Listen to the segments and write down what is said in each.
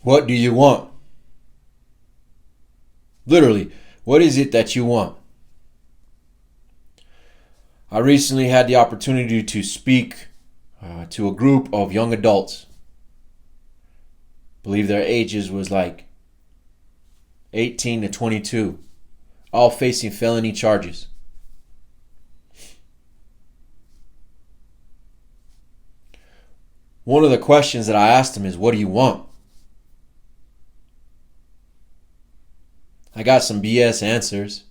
What do you want? Literally, what is it that you want? I recently had the opportunity to speak to a group of young adults. I believe their ages was like 18 to 22, all facing felony charges. One of the questions that I asked them is, what do you want? I got some BS answers.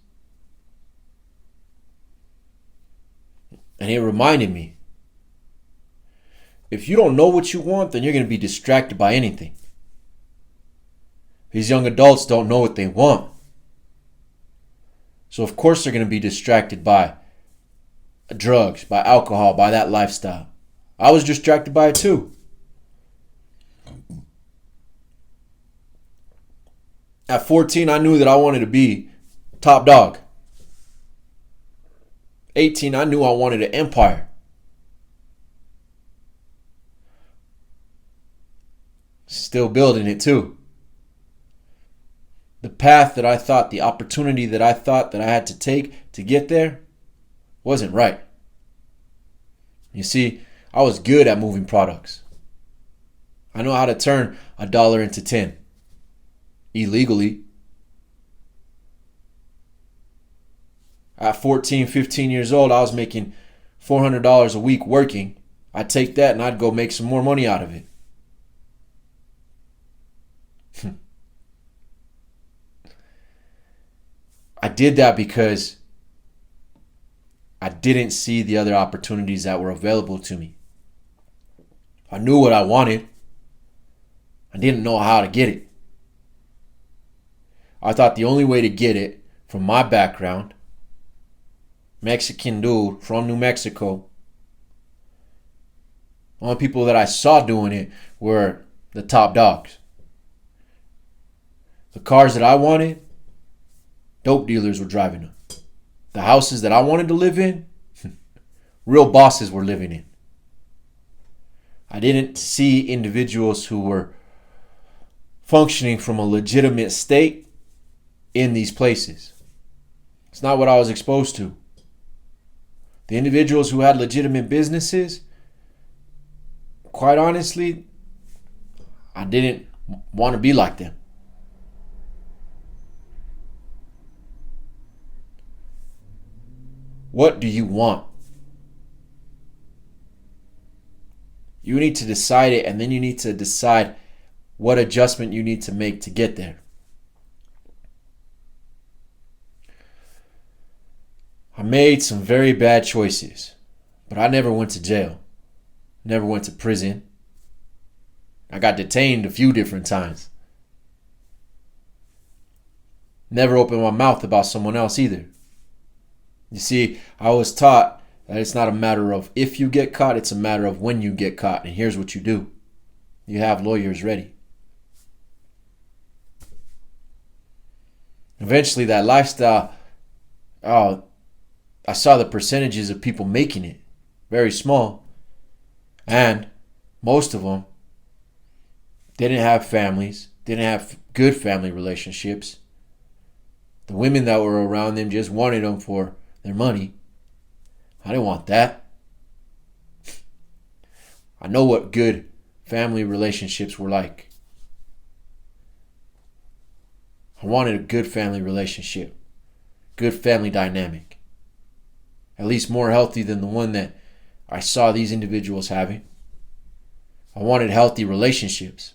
And it reminded me, if you don't know what you want, then you're going to be distracted by anything. These young adults don't know what they want. So of course they're going to be distracted by drugs, by alcohol, by that lifestyle. I was distracted by it too. At 14, I knew that I wanted to be top dog. 18, I knew I wanted an empire. Still building it too. The path that I thought, the opportunity that I thought that I had to take to get there wasn't right. You see, I was good at moving products. I know how to turn $1 into 10 illegally. At 14, 15 years old, I was making $400 a week working. I'd take that and I'd go make some more money out of it. I did that because I didn't see the other opportunities that were available to me. I knew what I wanted. I didn't know how to get it. I thought the only way to get it, from my background, Mexican dude from New Mexico, the only people that I saw doing it were the top dogs. The cars that I wanted, dope dealers were driving them. The houses that I wanted to live in, real bosses were living in. I didn't see individuals who were functioning from a legitimate state in these places. It's not what I was exposed to. The individuals who had legitimate businesses, quite honestly, I didn't want to be like them. What do you want? You need to decide it, and then you need to decide what adjustment you need to make to get there. I made some very bad choices, but I never went to jail. Never went to prison. I got detained a few different times. Never opened my mouth about someone else either. You see, I was taught that it's not a matter of if you get caught, it's a matter of when you get caught. And here's what you do. You have lawyers ready. Eventually, that lifestyle, I saw the percentages of people making it. Very small. And most of them didn't have families, didn't have good family relationships. The women that were around them just wanted them for their money. I didn't want that. I know what good family relationships were like. I wanted a good family relationship, good family dynamic. At least more healthy than the one that I saw these individuals having. I wanted healthy relationships.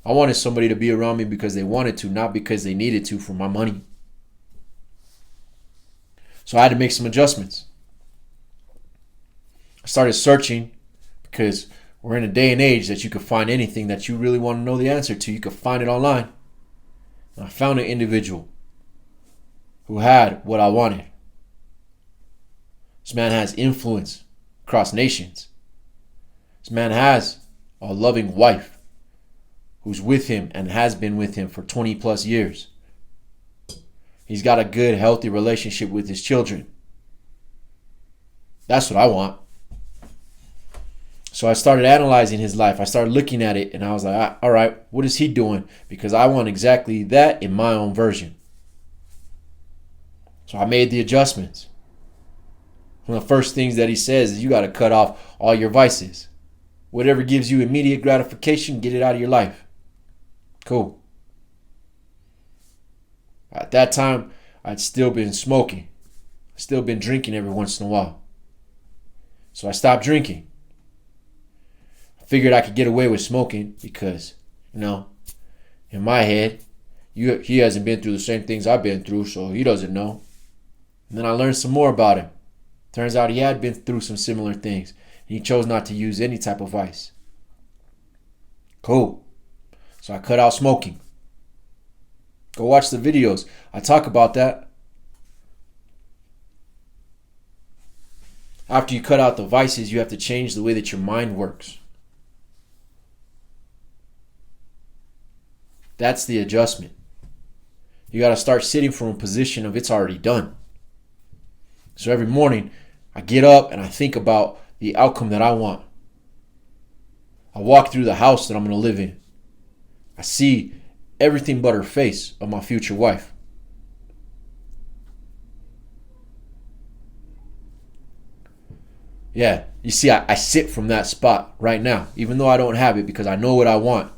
I wanted somebody to be around me because they wanted to, not because they needed to for my money. So I had to make some adjustments. I started searching because we're in a day and age that you can find anything that you really want to know the answer to. You can find it online. And I found an individual who had what I wanted. This man has influence across nations. This man has a loving wife who's with him and has been with him for 20 plus years. He's got a good, healthy relationship with his children. That's what I want. So I started analyzing his life. I started looking at it and I was like, all right, what is he doing? Because I want exactly that in my own version. So I made the adjustments. One of the first things that he says is you got to cut off all your vices. Whatever gives you immediate gratification, get it out of your life. Cool. At that time, I'd still been smoking. Still been drinking every once in a while. So I stopped drinking. I figured I could get away with smoking because, in my head, he hasn't been through the same things I've been through, so he doesn't know. And then I learned some more about him. Turns out he had been through some similar things. And he chose not to use any type of vice. Cool. So I cut out smoking. Go watch the videos. I talk about that. After you cut out the vices, you have to change the way that your mind works. That's the adjustment. You got to start sitting from a position of it's already done. So every morning, I get up and I think about the outcome that I want. I walk through the house that I'm going to live in. I see everything but her face of my future wife. Yeah, you see, I sit from that spot right now, even though I don't have it because I know what I want.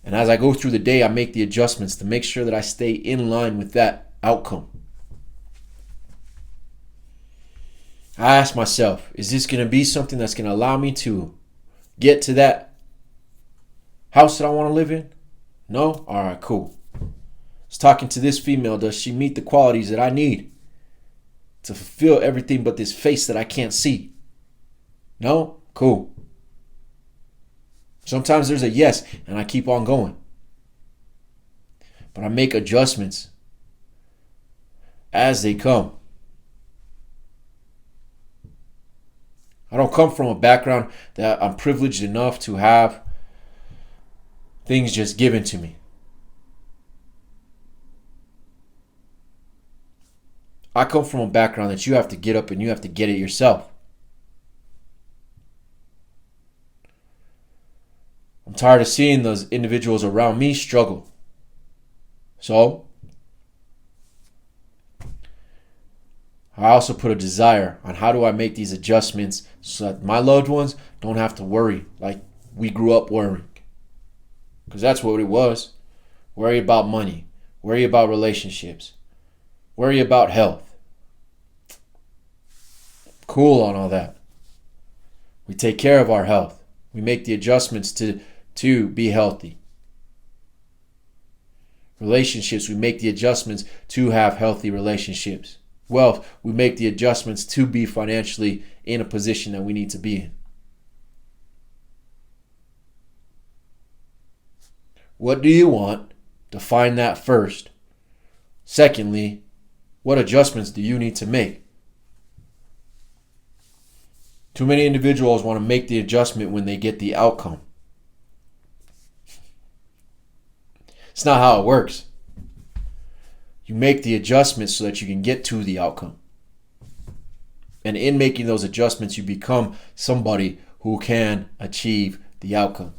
And as I go through the day, I make the adjustments to make sure that I stay in line with that outcome. I ask myself, is this going to be something that's going to allow me to get to that house that I want to live in? No? All right, cool. I was talking to this female. Does she meet the qualities that I need to fulfill everything but this face that I can't see? No? Cool. Sometimes there's a yes, and I keep on going. But I make adjustments as they come. I don't come from a background that I'm privileged enough to have things just given to me. I come from a background that you have to get up and you have to get it yourself. I'm tired of seeing those individuals around me struggle. So, I also put a desire on how do I make these adjustments so that my loved ones don't have to worry like we grew up worrying. Because that's what it was. Worry about money. Worry about relationships. Worry about health. Cool on all that. We take care of our health. We make the adjustments to be healthy. Relationships, we make the adjustments to have healthy relationships. Wealth, we make the adjustments to be financially in a position that we need to be in. What do you want? Define that first. Secondly, what adjustments do you need to make? Too many individuals want to make the adjustment when they get the outcome. It's not how it works. You make the adjustments so that you can get to the outcome. And in making those adjustments, you become somebody who can achieve the outcome.